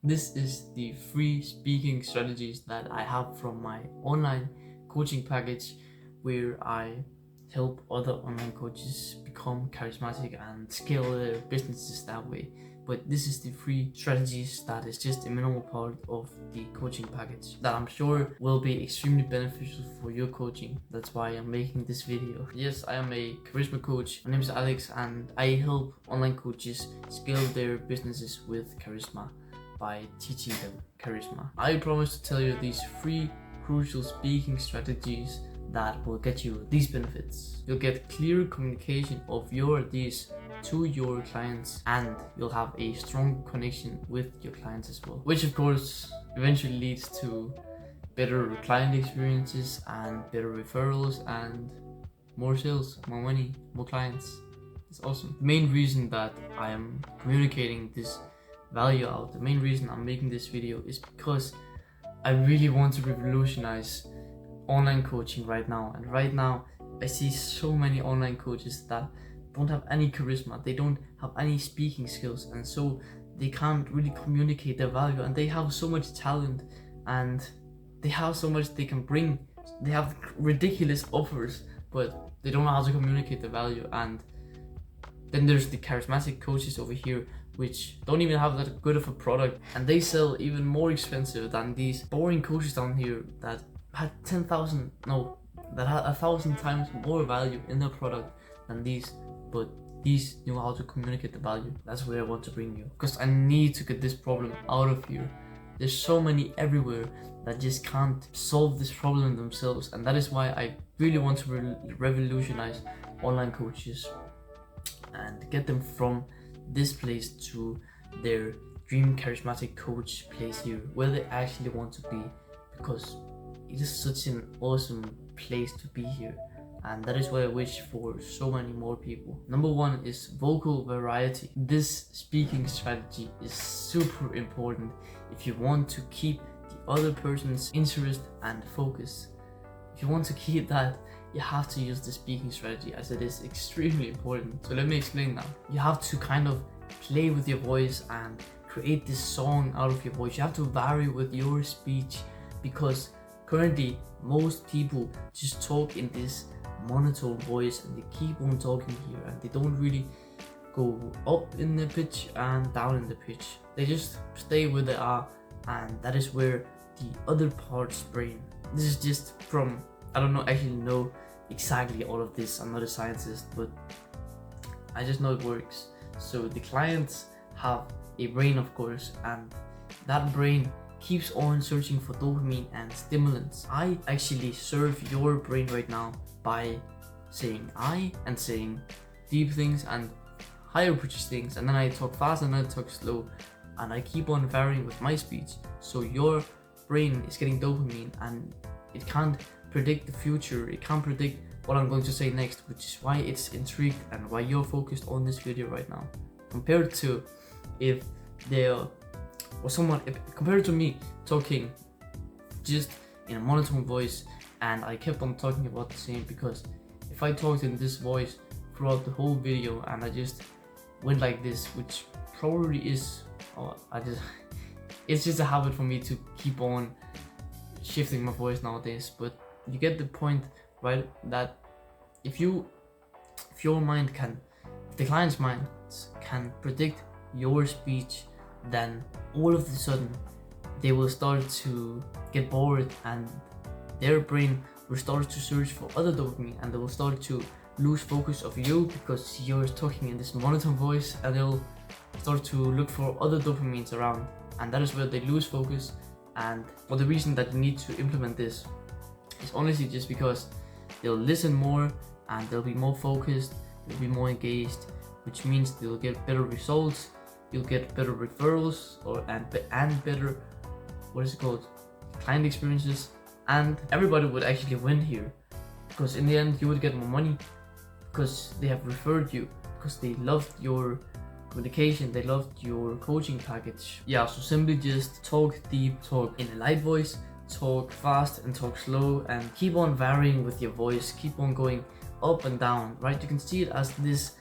This is the free speaking strategies that I have from my online coaching package, where I help other online coaches become charismatic and scale their businesses that way. But this is the free strategies that is just a minimal part of the coaching package that I'm sure will be extremely beneficial for your coaching. That's why I'm making this video. Yes, I am a charisma coach. My name is Alex, and I help online coaches scale their businesses with charisma by teaching them charisma. I promise to tell you these free crucial speaking strategies that will get you these benefits. You'll get clear communication of your ideas to your clients, and you'll have a strong connection with your clients as well, which of course eventually leads to better client experiences and better referrals and more sales, more money, more clients. It's awesome. The main reason that I am communicating this value out, the main reason I'm making this video, is because I really want to revolutionize online coaching right now. And right now I see so many online coaches that don't have any charisma, they don't have any speaking skills, and so they can't really communicate their value. And they have so much talent and they have so much they can bring, they have ridiculous offers, but they don't know how to communicate the value. And then there's the charismatic coaches over here, which don't even have that good of a product, and they sell even more expensive than these boring coaches down here that had 1,000 times more value in their product than these, but these know how to communicate the value. That's where I want to bring you, because I need to get this problem out of here. There's so many everywhere that just can't solve this problem themselves, and that is why I really want to revolutionize online coaches and get them from this place to their dream charismatic coach place here, where they actually want to be, because it is such an awesome place to be here. And that is what I wish for so many more people. Number one is vocal variety. This speaking strategy is super important if you want to keep the other person's interest and focus. If you want to keep that, you have to use the speaking strategy, as it is extremely important. So let me explain now. You have to kind of play with your voice and create this song out of your voice. You have to vary with your speech, because currently most people just talk in this monotone voice, and they keep on talking here, and they don't really go up in the pitch and down in the pitch. They just stay where they are, and that is where the other parts brain. This is just from, I don't actually know exactly all of this. I'm not a scientist, but I just know it works. So the clients have a brain, of course, and that brain keeps on searching for dopamine and stimulants. I actually serve your brain right now by saying I and saying deep things and higher pitched things, and then I talk fast and then I talk slow, and I keep on varying with my speech. So your brain is getting dopamine, and it can't predict the future, it can't predict what I'm going to say next, which is why it's intrigued and why you're focused on this video right now. Compared to if compared to me talking just in a monotone voice, and I kept on talking about the same, because if I talked in this voice throughout the whole video and I just went like this, which probably is, it's just a habit for me to keep on shifting my voice nowadays. But you get the point, right? That if the client's mind can predict your speech, then all of a sudden they will start to get bored, and their brain will start to search for other dopamine, and they will start to lose focus of you because you're talking in this monotone voice, and they'll start to look for other dopamines around, and that is where they lose focus. And for the reason that you need to implement this is honestly just because they'll listen more, and they'll be more focused, they'll be more engaged, which means they'll get better results, you'll get better referrals and better client experiences, and everybody would actually win here, because in the end you would get more money because they have referred you, because they loved your communication, they loved your coaching package. Yeah, so simply just talk deep, talk in a light voice, talk fast and talk slow, and keep on varying with your voice, keep on going up and down, right? You can see it as this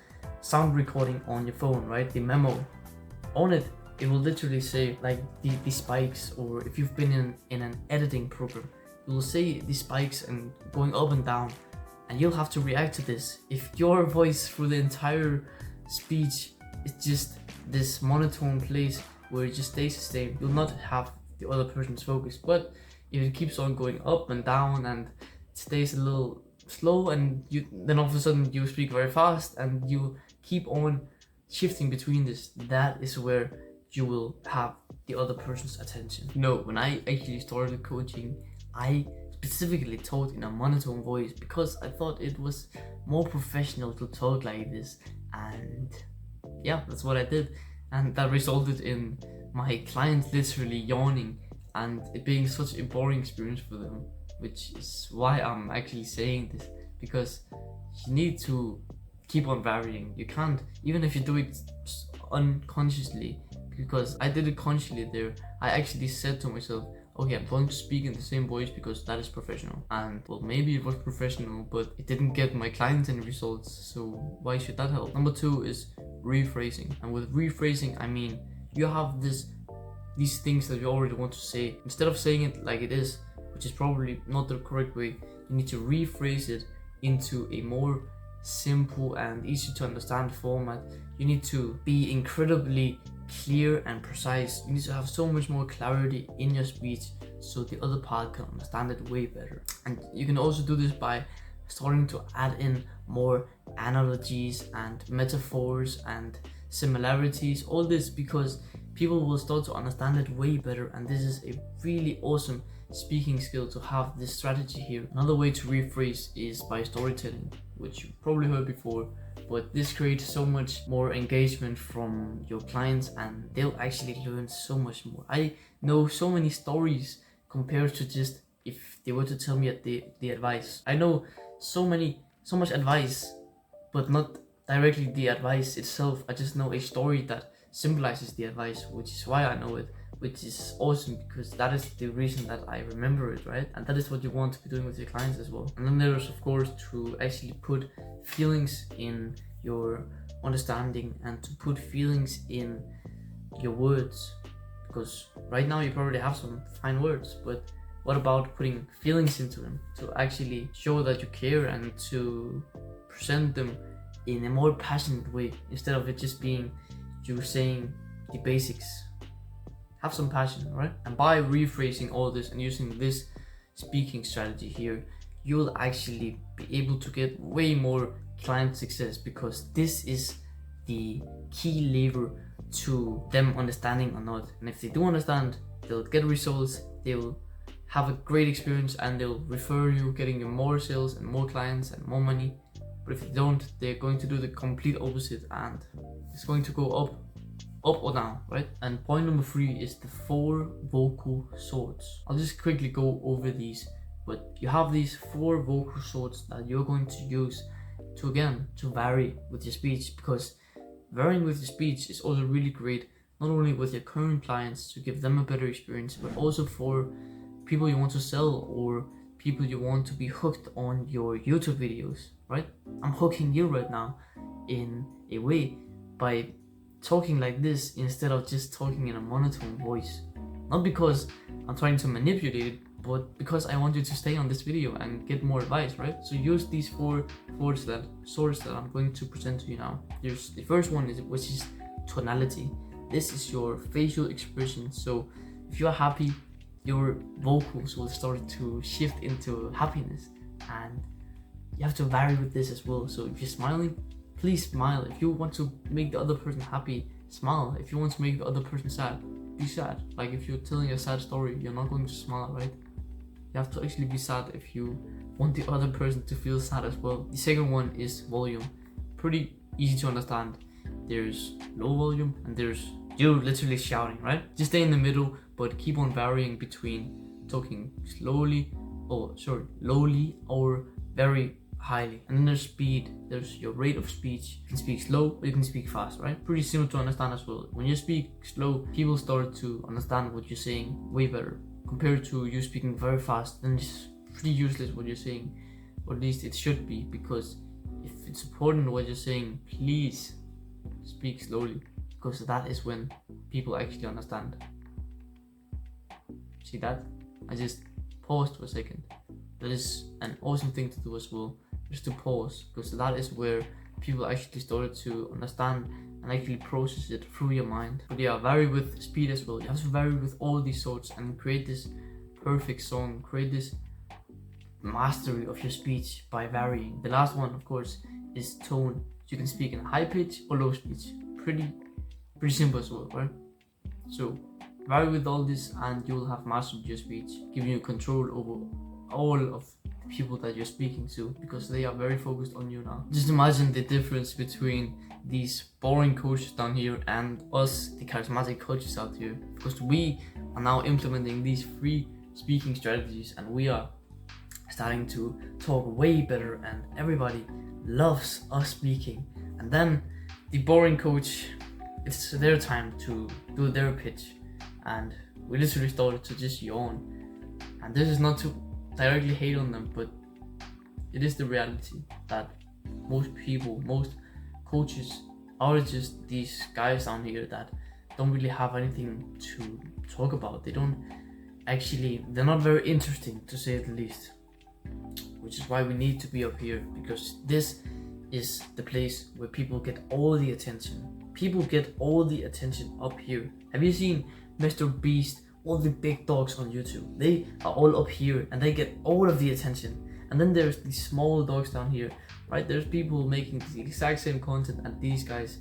sound recording on your phone, right? The memo. On it, it will literally say like the spikes, or if you've been in an editing program, it will say the spikes and going up and down, and you'll have to react to this. If your voice through the entire speech is just this monotone place where it just stays the same, you'll not have the other person's focus. But if it keeps on going up and down and it stays a little slow, and then all of a sudden you speak very fast and you keep on shifting between this, that is where you will have the other person's attention. No, when I actually started coaching, I specifically taught in a monotone voice because I thought it was more professional to talk like this, and yeah, that's what I did, and that resulted in my clients literally yawning and it being such a boring experience for them, which is why I'm actually saying this, because you need to keep on varying. You can't, even if you do it unconsciously, because I did it consciously there. I actually said to myself, okay, I'm going to speak in the same voice because that is professional. And well, maybe it was professional, but it didn't get my clients any results, so why should that help? Number 2 is rephrasing. And with rephrasing, I mean, you have these things that you already want to say. Instead of saying it like it is, which is probably not the correct way, you need to rephrase it into a more simple and easy to understand format. You need to be incredibly clear and precise. You need to have so much more clarity in your speech so the other part can understand it way better. And you can also do this by starting to add in more analogies and metaphors and similarities, all this, because people will start to understand it way better, and this is a really awesome speaking skill to have this strategy here. Another way to rephrase is by storytelling, which you've probably heard before, but this creates so much more engagement from your clients and they'll actually learn so much more. I know so many stories compared to just if they were to tell me the advice. I know so much advice, but not directly the advice itself. I just know a story that symbolizes the advice, which is why I know it, which is awesome, because that is the reason that I remember it, right? And that is what you want to be doing with your clients as well. And then there's, of course, to actually put feelings in your understanding and to put feelings in your words, because right now you probably have some fine words, but what about putting feelings into them to actually show that you care and to present them in a more passionate way, instead of it just being you saying the basics? Have some passion, right? And by rephrasing all this and using this speaking strategy here, you'll actually be able to get way more client success, because this is the key lever to them understanding or not. And if they do understand, they'll get results, they'll have a great experience, and they'll refer you, getting you more sales and more clients and more money. But if they don't, they're going to do the complete opposite, and it's going to go up or down, right? And point number 3 is the 4 vocal swords. I'll just quickly go over these, but you have these 4 vocal swords that you're going to use to vary with your speech, because varying with your speech is also really great, not only with your current clients to give them a better experience, but also for people you want to sell or people you want to be hooked on your YouTube videos, right? I'm hooking you right now in a way by talking like this instead of just talking in a monotone voice. Not because I'm trying to manipulate it, but because I want you to stay on this video and get more advice, right? So use these 4 swords that I'm going to present to you now. There's the first one, which is tonality. This is your facial expression. So if you're happy, your vocals will start to shift into happiness, and you have to vary with this as well. So if you're smiling, please smile. If you want to make the other person happy, smile. If you want to make the other person sad, be sad. Like if you're telling a sad story, you're not going to smile, right? You have to actually be sad if you want the other person to feel sad as well. The second one is volume. Pretty easy to understand. There's low volume and there's you literally shouting, right? Just stay in the middle, but keep on varying between talking lowly or very highly. And then there's speed. There's your rate of speech. You can speak slow or you can speak fast, right? Pretty simple to understand as well. When you speak slow, people start to understand what you're saying way better compared to you speaking very fast. Then it's pretty useless what you're saying, or at least it should be, because if it's important what you're saying, please speak slowly. because that is when people actually understand. See that? I just paused for a second. That is an awesome thing to do as well, just to pause, because that is where people actually started to understand and actually process it through your mind. But yeah, vary with speed as well. You have to vary with all these sorts and create this perfect song, create this mastery of your speech by varying. The last one, of course, is tone. You can speak in high pitch or low pitch. Pretty simple as well, right? So vary with all this and you'll have mastered your speech, giving you control over all of the people that you're speaking to, because they are very focused on you now. Just imagine the difference between these boring coaches down here and us, the charismatic coaches out here, because we are now implementing these free speaking strategies and we are starting to talk way better and everybody loves us speaking. And then the boring coach, it's their time to do their pitch and we literally started to just yawn. And this is not to directly hate on them, but it is the reality that most people, most coaches are just these guys down here that don't really have anything to talk about. They're not very interesting, to say the least, which is why we need to be up here, because this is the place where people get all the attention. People get all the attention up here. Have you seen Mr. Beast, all the big dogs on YouTube? They are all up here and they get all of the attention. And then there's these small dogs down here, right? There's people making the exact same content as these guys,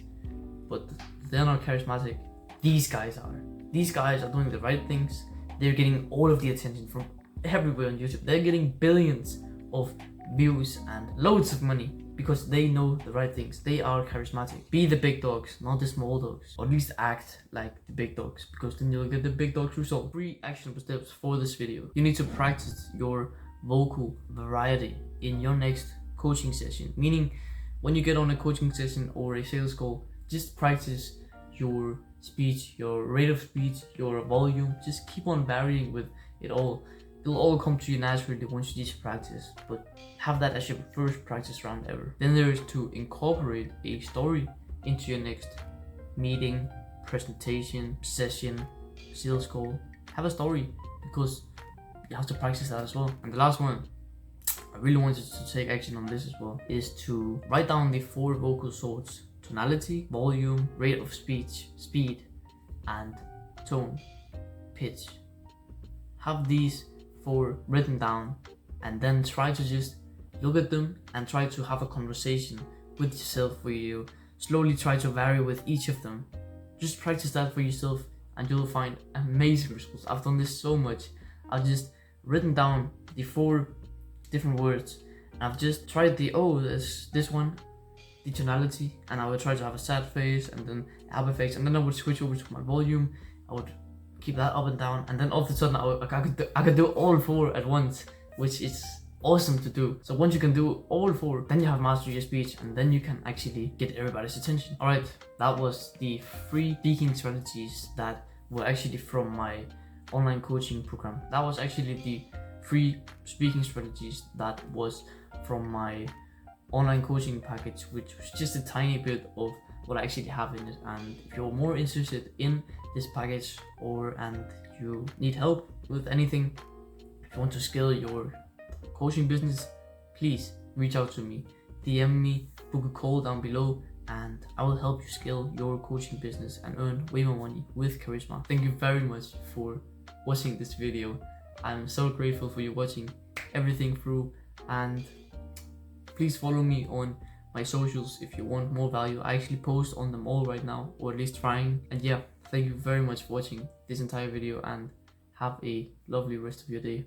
but they're not charismatic. These guys are. These guys are doing the right things. They're getting all of the attention from everywhere on YouTube. They're getting billions of views and loads of money because they know the right things. They are charismatic. Be the big dogs, not the small dogs. Or at least act like the big dogs, because then you'll get the big dogs result. 3 actionable steps for this video. You need to practice your vocal variety in your next coaching session. Meaning, when you get on a coaching session or a sales call, just practice your speech, your rate of speech, your volume. Just keep on varying with it all. It'll all come to you naturally once you just practice, but have that as your first practice round ever. Then there is to incorporate a story into your next meeting, presentation, session, sales call. Have a story, because you have to practice that as well. And the last one, I really wanted to take action on this as well, is to write down the 4 vocal sorts: tonality, volume, rate of speech, speed, and tone, pitch. Have these 4 written down and then try to just look at them and try to have a conversation with yourself where you slowly try to vary with each of them. Just practice that for yourself and you'll find amazing results. I've done this so much. I've just written down the 4 different words and I've just tried this one, the tonality, and I would try to have a sad face and then happy face, and then I would switch over to my volume. I would keep that up and down, and then all of a sudden I could do all 4 at once, which is awesome to do. So once you can do all 4, then you have mastered your speech and then you can actually get everybody's attention. Alright, that was the free speaking strategies that were actually from my online coaching program. That was actually the free speaking strategies that was from my online coaching package, which was just a tiny bit of what I actually have in it. And if you're more interested in this package and you need help with anything, if you want to scale your coaching business, please reach out to me, DM me, book a call down below, and I will help you scale your coaching business and earn way more money with charisma. Thank you very much for watching this video. I'm so grateful for you watching everything through, and please follow me on my socials if you want more value. I actually post on them all right now, or at least trying. And yeah, thank you very much for watching this entire video and have a lovely rest of your day.